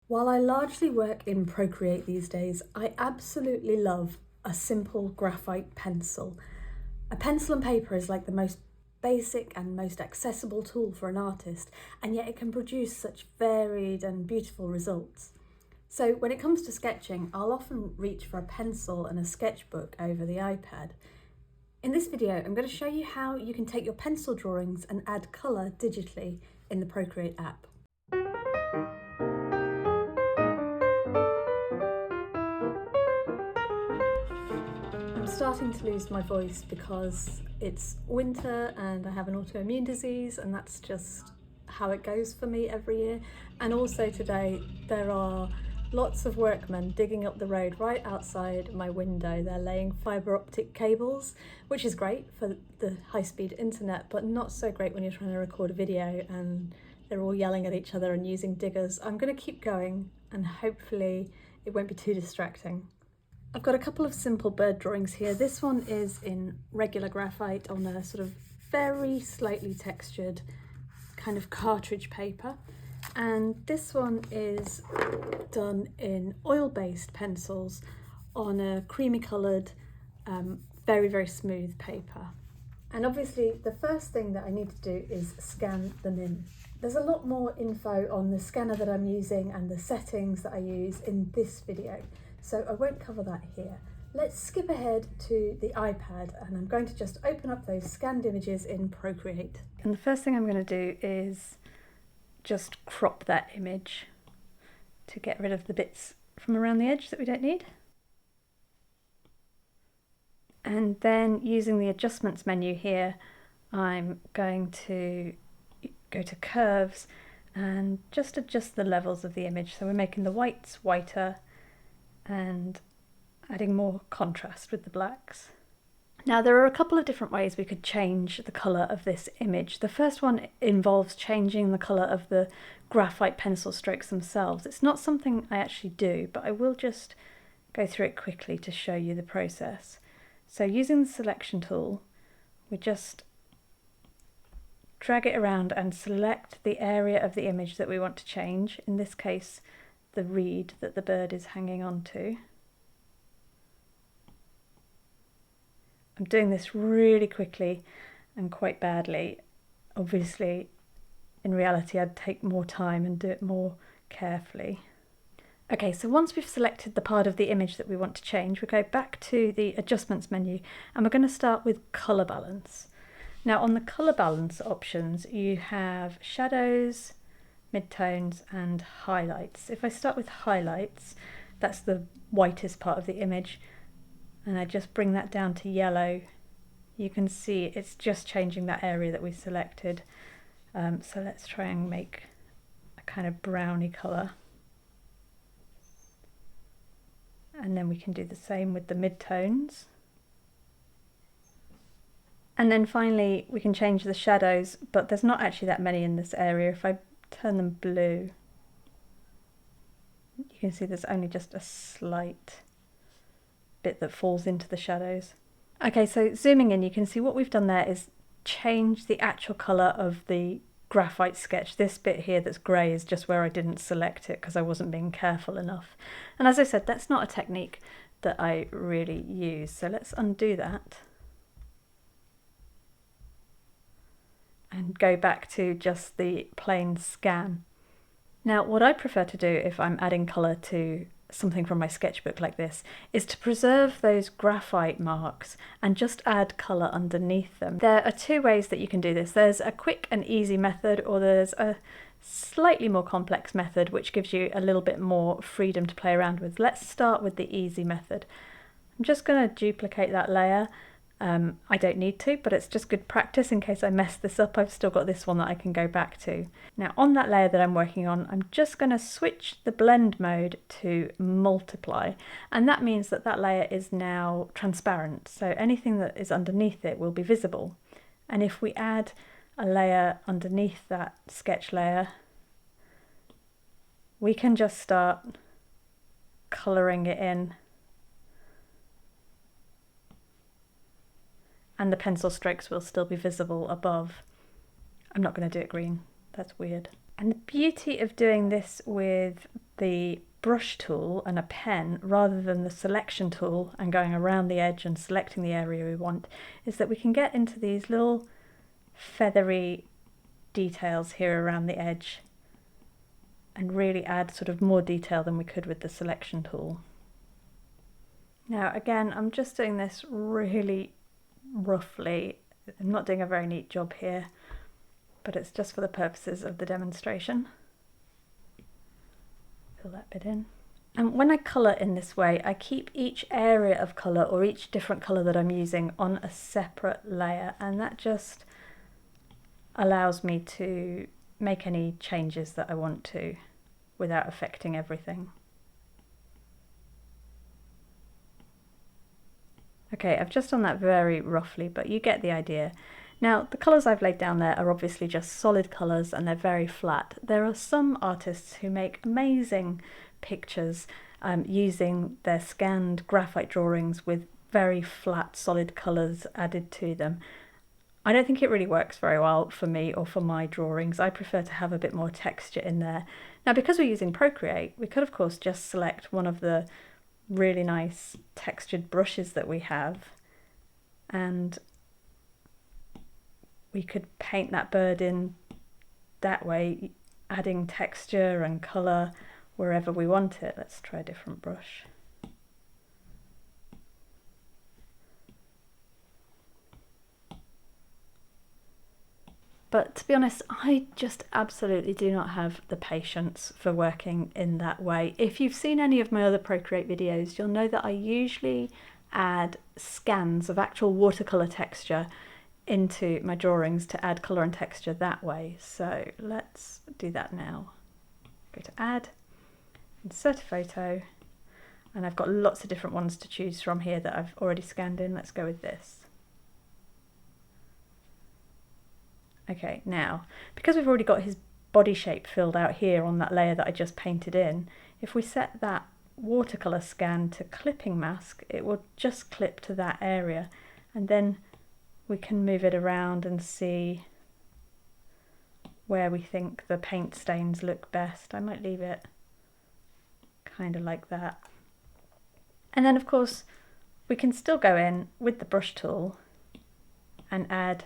While I largely work in Procreate these days, I absolutely love a simple graphite pencil. A pencil and paper is like the most basic and most accessible tool for an artist, and yet it can produce such varied and beautiful results. So when it comes to sketching, I'll often reach for a pencil and a sketchbook over the iPad. In this video, I'm going to show you how you can take your pencil drawings and add colour digitally in the Procreate app. I'm starting to lose my voice because it's winter and I have an autoimmune disease, and that's just how it goes for me every year. And also today there are lots of workmen digging up the road right outside my window. They're laying fibre optic cables, which is great for the high-speed internet, but not so great when you're trying to record a video and they're all yelling at each other and using diggers. I'm going to keep going and hopefully it won't be too distracting. I've got a couple of simple bird drawings here. This one is in regular graphite on a sort of very slightly textured kind of cartridge paper. And this one is done in oil-based pencils on a creamy coloured, very, very smooth paper. And obviously the first thing that I need to do is scan them in. There's a lot more info on the scanner that I'm using and the settings that I use in this video, so I won't cover that here. Let's skip ahead to the iPad, and I'm going to just open up those scanned images in Procreate. And the first thing I'm going to do is just crop that image to get rid of the bits from around the edge that we don't need. And then using the adjustments menu here, I'm going to go to curves and just adjust the levels of the image. So we're making the whites whiter and adding more contrast with the blacks. Now there are a couple of different ways we could change the colour of this image. The first one involves changing the colour of the graphite pencil strokes themselves. It's not something I actually do, but I will just go through it quickly to show you the process. So using the selection tool, we just drag it around and select the area of the image that we want to change. In this case, the reed that the bird is hanging onto. I'm doing this really quickly and quite badly. Obviously, in reality, I'd take more time and do it more carefully. Okay, so once we've selected the part of the image that we want to change, we go back to the adjustments menu and we're going to start with colour balance. Now on the colour balance options, you have shadows, midtones and highlights. If I start with highlights, that's the whitest part of the image, and I just bring that down to yellow, you can see it's just changing that area that we selected. So let's try and make a kind of browny colour. And then we can do the same with the midtones. And then finally we can change the shadows, but there's not actually that many in this area. If I turn them blue, you can see there's only just a slight bit that falls into the shadows. Okay, so zooming in, you can see what we've done there is change the actual colour of the graphite sketch. This bit here that's grey is just where I didn't select it because I wasn't being careful enough. And as I said, that's not a technique that I really use. So let's undo that and go back to just the plain scan. Now what I prefer to do if I'm adding colour to something from my sketchbook like this is to preserve those graphite marks and just add colour underneath them. There are two ways that you can do this. There's a quick and easy method, or there's a slightly more complex method which gives you a little bit more freedom to play around with. Let's start with the easy method. I'm just going to duplicate that layer. I don't need to, but it's just good practice in case I mess this up. I've still got this one that I can go back to. Now on that layer that I'm working on, I'm just going to switch the blend mode to multiply, and that means that that layer is now transparent, so anything that is underneath it will be visible. And if we add a layer underneath that sketch layer, we can just start colouring it in. And the pencil strokes will still be visible above. I'm not going to do it green, that's weird. And the beauty of doing this with the brush tool and a pen rather than the selection tool and going around the edge and selecting the area we want is that we can get into these little feathery details here around the edge and really add sort of more detail than we could with the selection tool. Now again, I'm just doing this really roughly. I'm not doing a very neat job here, but it's just for the purposes of the demonstration. Fill that bit in. And when I colour in this way, I keep each area of colour or each different colour that I'm using on a separate layer, and that just allows me to make any changes that I want to without affecting everything. Okay, I've just done that very roughly, but you get the idea. Now, the colours I've laid down there are obviously just solid colours and they're very flat. There are some artists who make amazing pictures using their scanned graphite drawings with very flat solid colours added to them. I don't think it really works very well for me or for my drawings. I prefer to have a bit more texture in there. Now, because we're using Procreate, we could of course just select one of the really nice textured brushes that we have, and we could paint that bird in that way, adding texture and colour wherever we want it. Let's try a different brush. But to be honest, I just absolutely do not have the patience for working in that way. If you've seen any of my other Procreate videos, you'll know that I usually add scans of actual watercolour texture into my drawings to add colour and texture that way. So let's do that now. Go to Add, Insert a Photo, and I've got lots of different ones to choose from here that I've already scanned in. Let's go with this. Okay, now, because we've already got his body shape filled out here on that layer that I just painted in, if we set that watercolour scan to clipping mask, it will just clip to that area, and then we can move it around and see where we think the paint stains look best. I might leave it kind of like that. And then of course we can still go in with the brush tool and add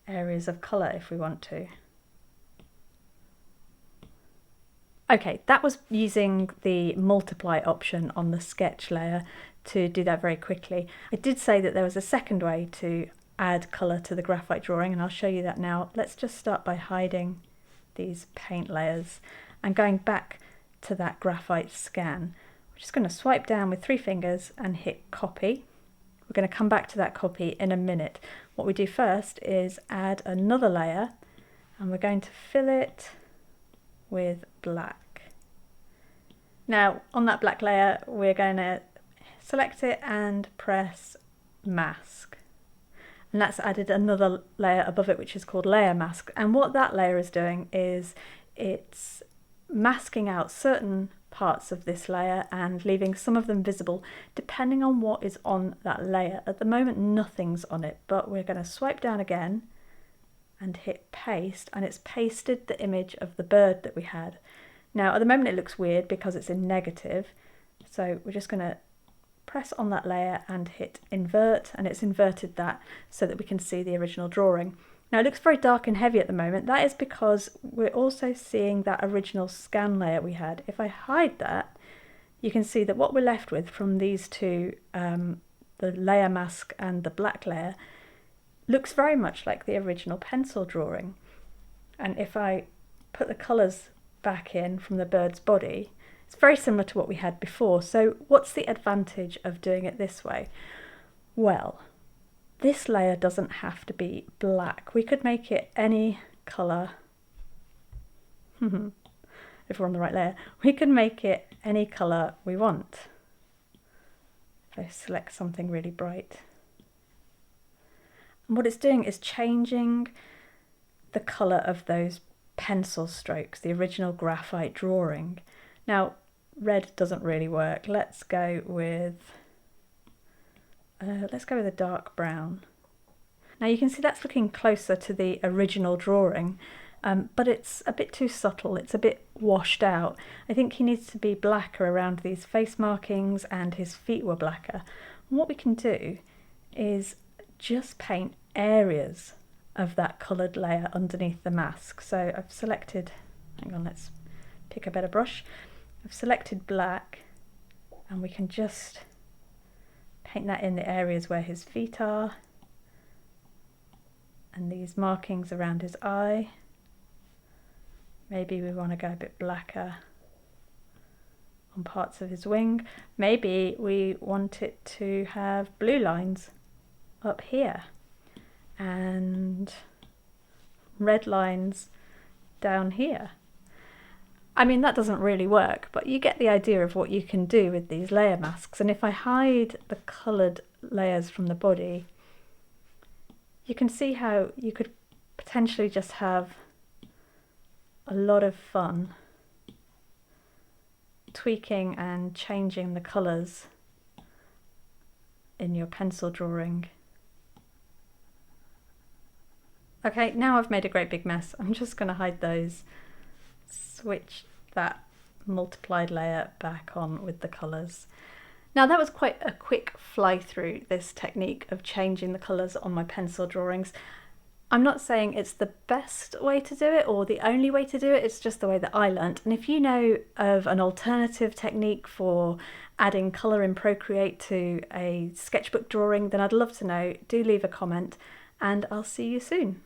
areas of colour if we want to. Okay, that was using the multiply option on the sketch layer to do that very quickly. I did say that there was a second way to add colour to the graphite drawing, and I'll show you that now. Let's just start by hiding these paint layers and going back to that graphite scan. We're just going to swipe down with 3 fingers and hit copy. We're going to come back to that copy in a minute. What we do first is add another layer, and we're going to fill it with black. Now on that black layer we're going to select it and press mask, and that's added another layer above it which is called layer mask, and what that layer is doing is it's masking out certain parts of this layer and leaving some of them visible depending on what is on that layer. At the moment nothing's on it, but we're going to swipe down again and hit paste, and it's pasted the image of the bird that we had. Now at the moment it looks weird because it's in negative, so we're just going to press on that layer and hit invert, and it's inverted that so that we can see the original drawing. Now it looks very dark and heavy at the moment. That is because we're also seeing that original scan layer we had. If I hide that, you can see that what we're left with from these two, the layer mask and the black layer, looks very much like the original pencil drawing. And if I put the colours back in from the bird's body, it's very similar to what we had before. So what's the advantage of doing it this way? Well, this layer doesn't have to be black. We could make it any colour. If we're on the right layer, we could make it any colour we want. If I select something really bright. And what it's doing is changing the colour of those pencil strokes, the original graphite drawing. Now, red doesn't really work. Let's go with a dark brown. Now you can see that's looking closer to the original drawing, but it's a bit too subtle, it's a bit washed out. I think he needs to be blacker around these face markings, and his feet were blacker. And what we can do is just paint areas of that coloured layer underneath the mask. So I've selected, hang on, let's pick a better brush. I've selected black, and we can just paint that in the areas where his feet are, and these markings around his eye. Maybe we want to go a bit blacker on parts of his wing. Maybe we want it to have blue lines up here and red lines down here. I mean, that doesn't really work, but you get the idea of what you can do with these layer masks. And if I hide the coloured layers from the body, you can see how you could potentially just have a lot of fun tweaking and changing the colours in your pencil drawing. Okay, now I've made a great big mess. I'm just going to hide those, switch that multiplied layer back on with the colours. Now that was quite a quick fly through, this technique of changing the colours on my pencil drawings. I'm not saying it's the best way to do it or the only way to do it, it's just the way that I learnt. And if you know of an alternative technique for adding colour in Procreate to a sketchbook drawing, then I'd love to know. Do leave a comment, and I'll see you soon.